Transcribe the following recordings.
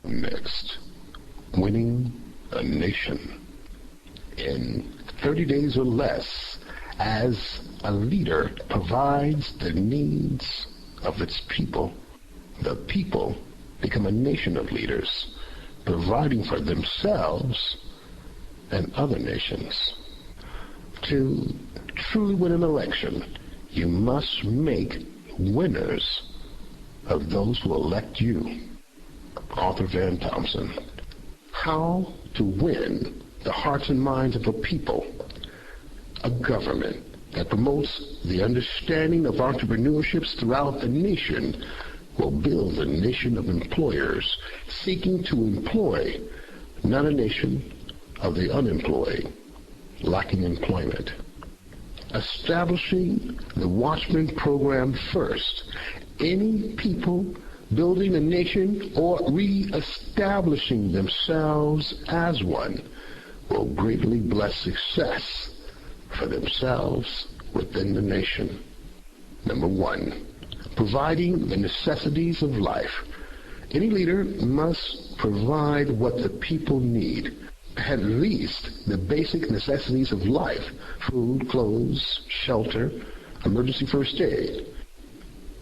Next, winning a nation. In 30 days or less, as a leader provides the needs of its people, the people become a nation of leaders, providing for themselves and other nations. To truly win an election, you must make winners of those who elect you. Arthur Van Thompson. How to win the hearts and minds of a people. A government that promotes the understanding of entrepreneurships throughout the nation will build a nation of employers seeking to employ, not a nation of the unemployed, lacking employment. Establishing the Watchman program first. Any people building a nation or re-establishing themselves as one will greatly bless success for themselves within the nation. Number 1, providing the necessities of life. Any leader must provide what the people need, at least the basic necessities of life: food, clothes, shelter, emergency first aid.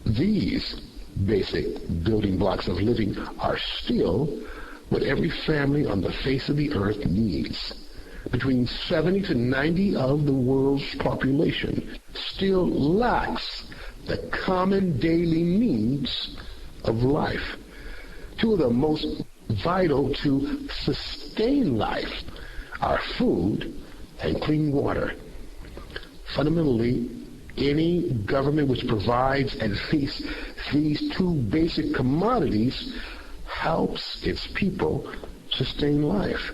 These basic building blocks of living are still what every family on the face of the earth needs. Between 70 to 90 of the world's population still lacks the common daily needs of life. Two of the most vital to sustain life are food and clean water. Fundamentally, any government which provides at least these two basic commodities helps its people sustain life.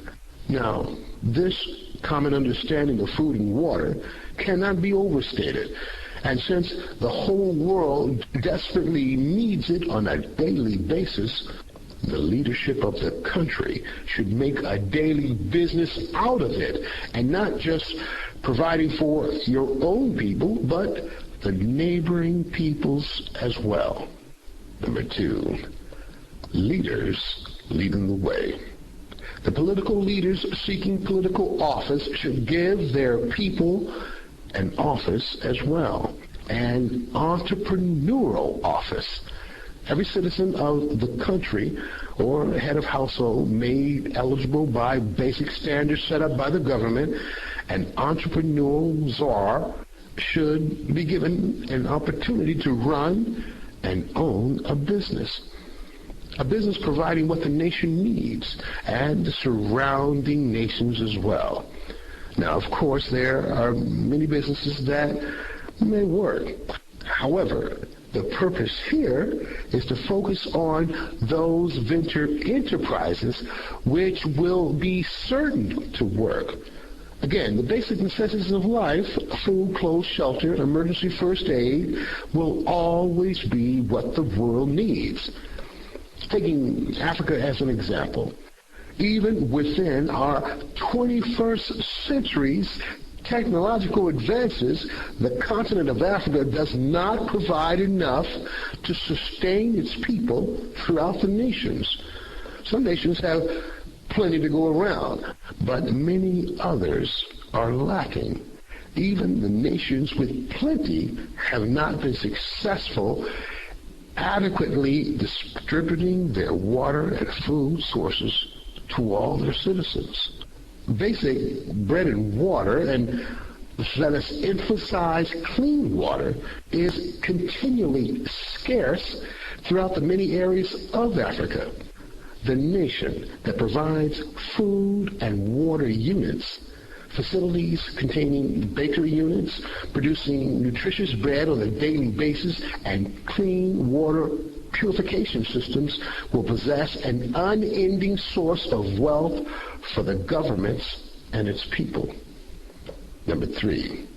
Now, this common understanding of food and water cannot be overstated. And since the whole world desperately needs it on a daily basis, the leadership of the country should make a daily business out of it, and not just providing for your own people, but the neighboring peoples as well. Number 2, leaders leading the way. The political leaders seeking political office should give their people an office as well, an entrepreneurial office. Every citizen of the country or head of household made eligible by basic standards set up by the government, an entrepreneurial czar should be given an opportunity to run and own a business. A business providing what the nation needs and the surrounding nations as well. Now, of course, there are many businesses that may work. However, the purpose here is to focus on those venture enterprises which will be certain to work. Again, the basic necessities of life, food, clothes, shelter, emergency first aid, will always be what the world needs. Taking Africa as an example, even within our 21st century's technological advances, the continent of Africa does not provide enough to sustain its people throughout the nations. Some nations have plenty to go around, but many others are lacking. Even the nations with plenty have not been successful adequately distributing their water and food sources to all their citizens. Basic bread and water, and let us emphasize clean water, is continually scarce throughout the many areas of Africa. The nation that provides food and water units, facilities containing bakery units, producing nutritious bread on a daily basis, and clean water purification systems will possess an unending source of wealth for the governments and its people. Number 3,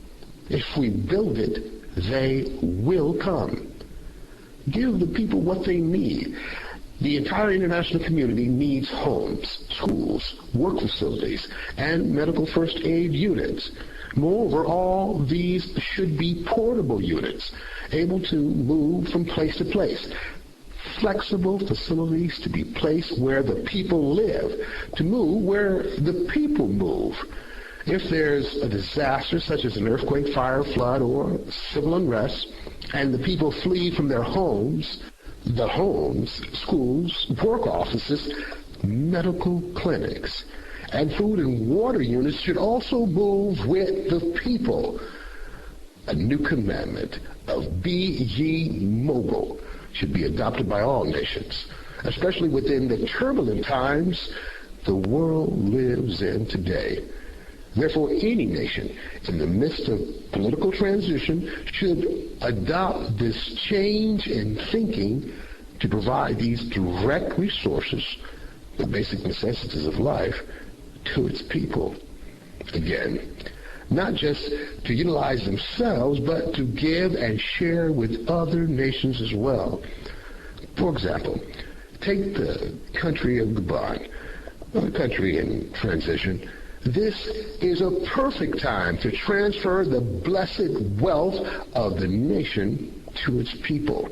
if we build it, they will come. Give the people what they need. The entire international community needs homes, schools, work facilities, and medical first aid units. Moreover, all these should be portable units, able to move from place to place. flexible facilities to be placed where the people live, to move where the people move. If there's a disaster such as an earthquake, fire, flood, or civil unrest, and the people flee from their homes, the homes, schools, work offices, medical clinics, and food and water units should also move with the people. A new commandment of be ye mobile should be adopted by all nations, especially within the turbulent times the world lives in today. Therefore, any nation in the midst of political transition should adopt this change in thinking to provide these direct resources, the basic necessities of life, to its people. Again, not just to utilize themselves, but to give and share with other nations as well. For example, take the country of Gabon, a country in transition. This is a perfect time to transfer the blessed wealth of the nation to its people.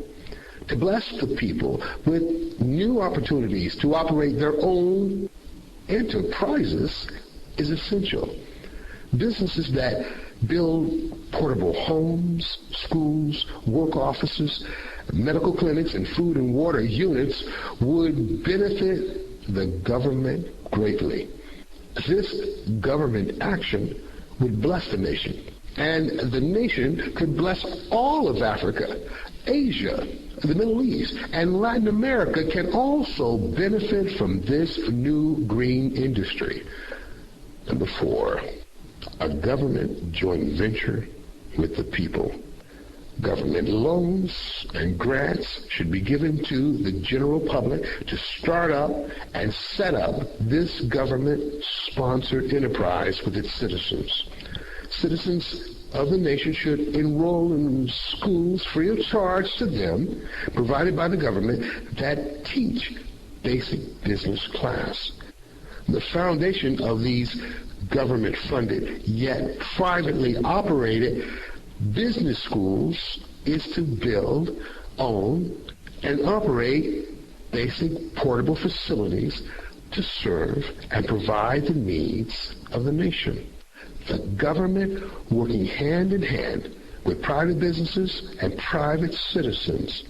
To bless the people with new opportunities to operate their own enterprises is essential. Businesses that build portable homes, schools, work offices, medical clinics, and food and water units would benefit the government greatly. This government action would bless the nation, and the nation could bless all of Africa, Asia, the Middle East, and Latin America can also benefit from this new green industry. Number 4, a government joint venture with the people. Government loans and grants should be given to the general public to start up and set up this government-sponsored enterprise with its citizens. Citizens of the nation should enroll in schools free of charge to them, provided by the government, that teach basic business class. The foundation of these government-funded yet privately operated business schools is to build, own, and operate basic portable facilities to serve and provide the needs of the nation. The government, working hand in hand with private businesses and private citizens,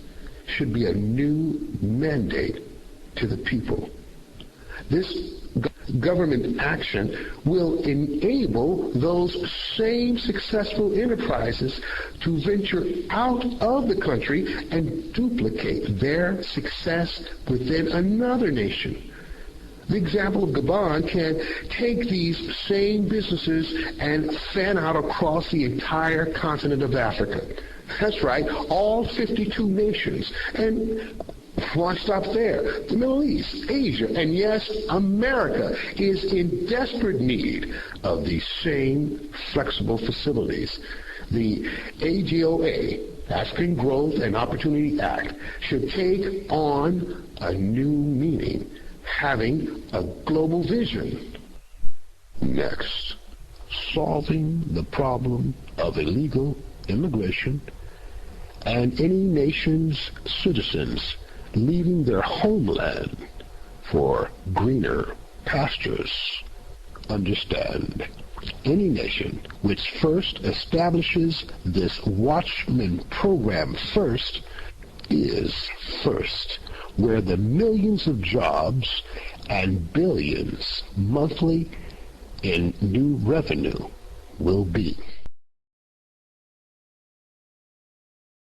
should be a new mandate to the people. This government action will enable those same successful enterprises to venture out of the country and duplicate their success within another nation. The example of Gabon can take these same businesses and fan out across the entire continent of Africa. That's right, all 52 nations. And why stop there? The Middle East, Asia, and yes, America is in desperate need of these same flexible facilities. The AGOA, African Growth and Opportunity Act, should take on a new meaning, having a global vision. Next, solving the problem of illegal immigration and any nation's citizens leaving their homeland for greener pastures. Understand, any nation which first establishes this Watchman program first is first, where the millions of jobs and billions monthly in new revenue will be.